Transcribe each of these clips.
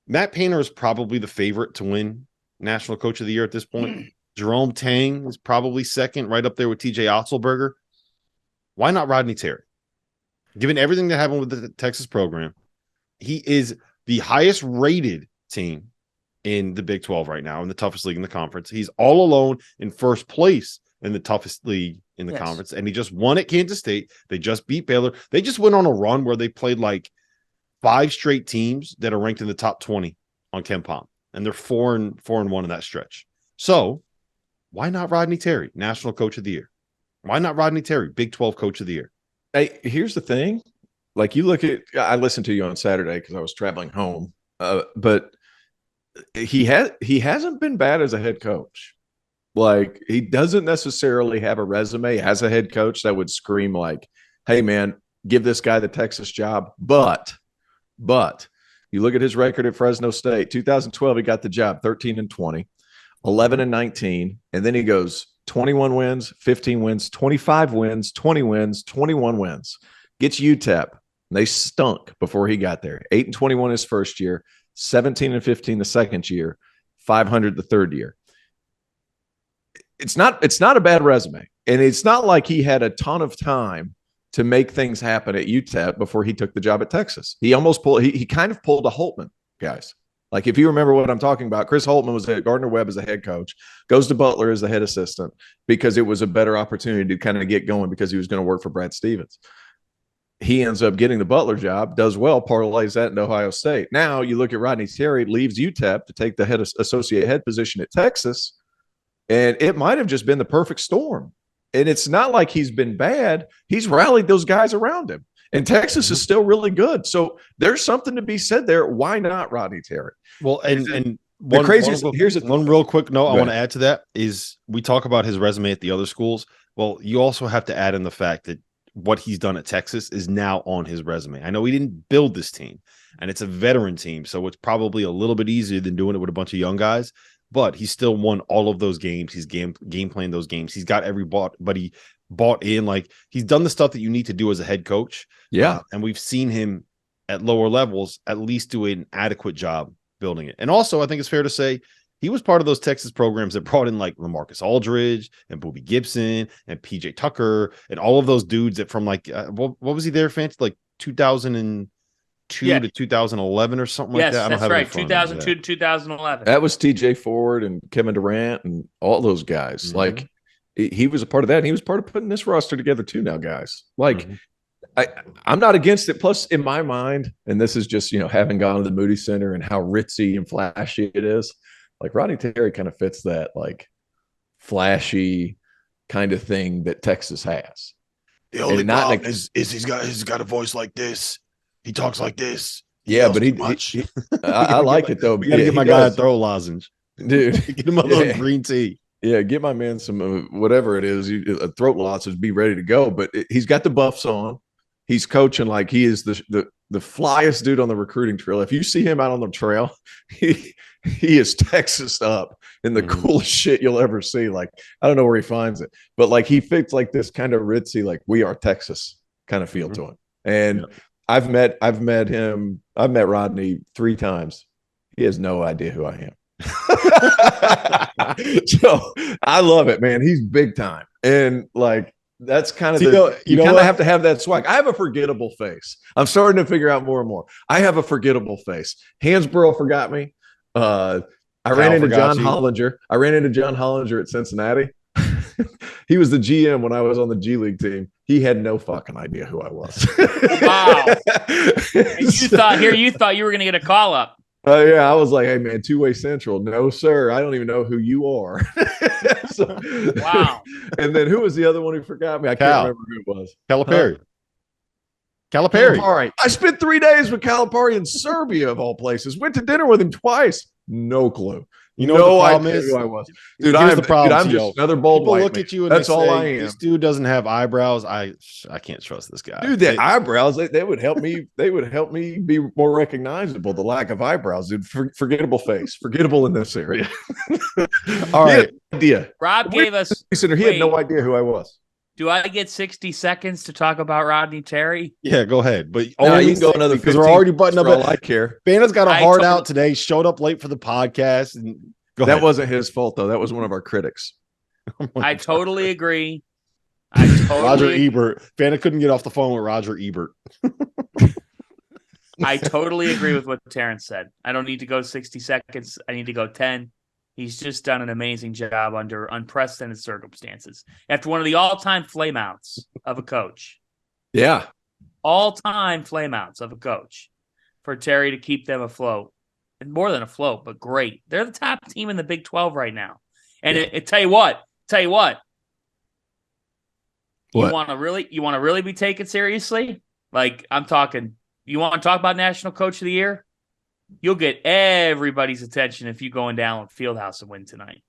Matt Painter is probably the favorite to win National Coach of the Year at this point. Jerome Tang is probably second, right up there with TJ Otzelberger. Why not Rodney Terry? Given everything that happened with the Texas program, he is the highest rated team in the Big 12 right now, in the toughest league in the conference. He's all alone in first place in the toughest league in the conference, and he just won at Kansas State. They just beat Baylor. They just went on a run where they played like 5 straight teams that are ranked in the top 20 on KenPom, and they're 4-1 in that stretch. So why not Rodney Terry, National Coach of the Year? Why not Rodney Terry, Big 12 Coach of the Year? Hey, here's the thing. Like, you look at, I listened to you on Saturday because I was traveling home, but he hasn't been bad as a head coach. Like, he doesn't necessarily have a resume as a head coach that would scream like, hey man, give this guy the Texas job. But you look at his record at Fresno State, 2012, he got the job, 13-20, 11-19. And then he goes 21 wins, 15 wins, 25 wins, 20 wins, 21 wins. Gets UTEP. They stunk before he got there. 8-21 his first year, 17-15 the second year, 500 the third year. It's not a bad resume. And it's not like he had a ton of time to make things happen at UTEP before he took the job at Texas. He kind of pulled a Holtman, guys. Like, if you remember what I'm talking about, Chris Holtman was at Gardner-Webb as a head coach, goes to Butler as the head assistant because it was a better opportunity to kind of get going because he was going to work for Brad Stevens. He ends up getting the Butler job, does well, parlays that into Ohio State. Now you look at Rodney Terry, leaves UTEP to take the associate head position at Texas, and it might have just been the perfect storm. And it's not like he's been bad. He's rallied those guys around him. And Texas is still really good. So there's something to be said there. Why not Rodney Terry? Well, and one real quick note I want to add to that is we talk about his resume at the other schools. Well, you also have to add in the fact that what he's done at Texas is now on his resume. I know he didn't build this team, and it's a veteran team, so it's probably a little bit easier than doing it with a bunch of young guys. But he still won all of those games. He's game planned those games. He's got everybody bought in. Like, he's done the stuff that you need to do as a head coach. Yeah. And we've seen him at lower levels at least do an adequate job building it. And also, I think it's fair to say he was part of those Texas programs that brought in like LaMarcus Aldridge and Bobby Gibson and PJ Tucker and all of those dudes that from like, what was he there, Fancy? Like 2002 to 2011 or something like that. Yes, that's right. 2002 to 2011. That was TJ Ford and Kevin Durant and all those guys. Mm-hmm. Like, he was a part of that. And he was part of putting this roster together too now, guys. Like, I'm not against it. Plus, in my mind, and this is just, having gone to the Moody Center and how ritzy and flashy it is, like, Rodney Terry kind of fits that, like, flashy kind of thing that Texas has. The only problem is he's got a voice like this. He talks like this. Yeah, but I like it, though. We got to get my guy a throw lozenge. Dude. Get him a little green tea. Yeah, get my man some whatever it is, a throat lozenge, be ready to go. But he's got the buffs on. He's coaching like he is the flyest dude on the recruiting trail. If you see him out on the trail, he is Texas up in the coolest shit you'll ever see. Like, I don't know where he finds it, but like, he fits like this kind of ritzy, like, we are Texas kind of feel to him. And I've met Rodney 3 times. He has no idea who I am. So I love it, man. He's big time. And like, that's kind of you kind of have to have that swag. I have a forgettable face. I'm starting to figure out more and more. I have a forgettable face. Hansborough forgot me. I ran into John Hollinger at Cincinnati. He was the GM when I was on the G League team. He had no fucking idea who I was. Wow. And you thought you were going to get a call up. Yeah, I was like, hey, man, two-way central. No, sir. I don't even know who you are. Wow. And then who was the other one who forgot me? I can't remember who it was. Calipari. Calipari. I spent 3 days with Calipari in Serbia, of all places. Went to dinner with him twice. No clue. You know what the problem is? Who I was. Dude, I'm just another bold People white look man. at you and that's they all say, I am. This dude doesn't have eyebrows. I can't trust this guy. Dude, the eyebrows, they would help me. They would help me be more recognizable. The lack of eyebrows, dude. Forgettable face. Forgettable in this area. All right. Idea. Rob gave us. He had no idea who I was. Do I get 60 seconds to talk about Rodney Terry? Yeah, go ahead. But No, only you can go another because 15 we're already buttoned for all up. I care. Banna's got a I hard totally- out today. Showed up late for the podcast. And go That ahead. wasn't his fault, though. That was one of our critics. I totally agree. Roger Ebert. Banna couldn't get off the phone with Roger Ebert. I totally agree with what Terrence said. I don't need to go 60 seconds. I need to go 10. He's just done an amazing job under unprecedented circumstances. After one of the all-time flameouts of a coach. Yeah. All-time flameouts of a coach for Terry to keep them afloat. And more than afloat, but great. They're the top team in the Big 12 right now. And tell you what. You want to really be taken seriously? Like, I'm talking, you want to talk about National Coach of the Year? You'll get everybody's attention if you go in down Fieldhouse and win tonight.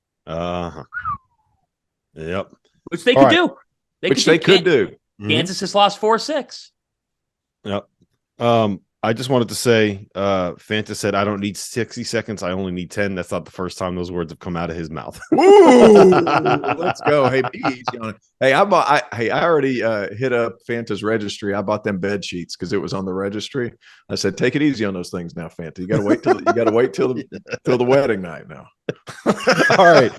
Yep. Which they could do. They could do. Kansas has lost 4-6. Yep. I just wanted to say, Fanta said, I don't need 60 seconds. I only need 10. That's not the first time those words have come out of his mouth. Woo! Let's go. Hey, be easy on it. Hey, I already hit up Fanta's registry. I bought them bed sheets because it was on the registry. I said, take it easy on those things now, Fanta. You got to wait till the wedding night now. All right.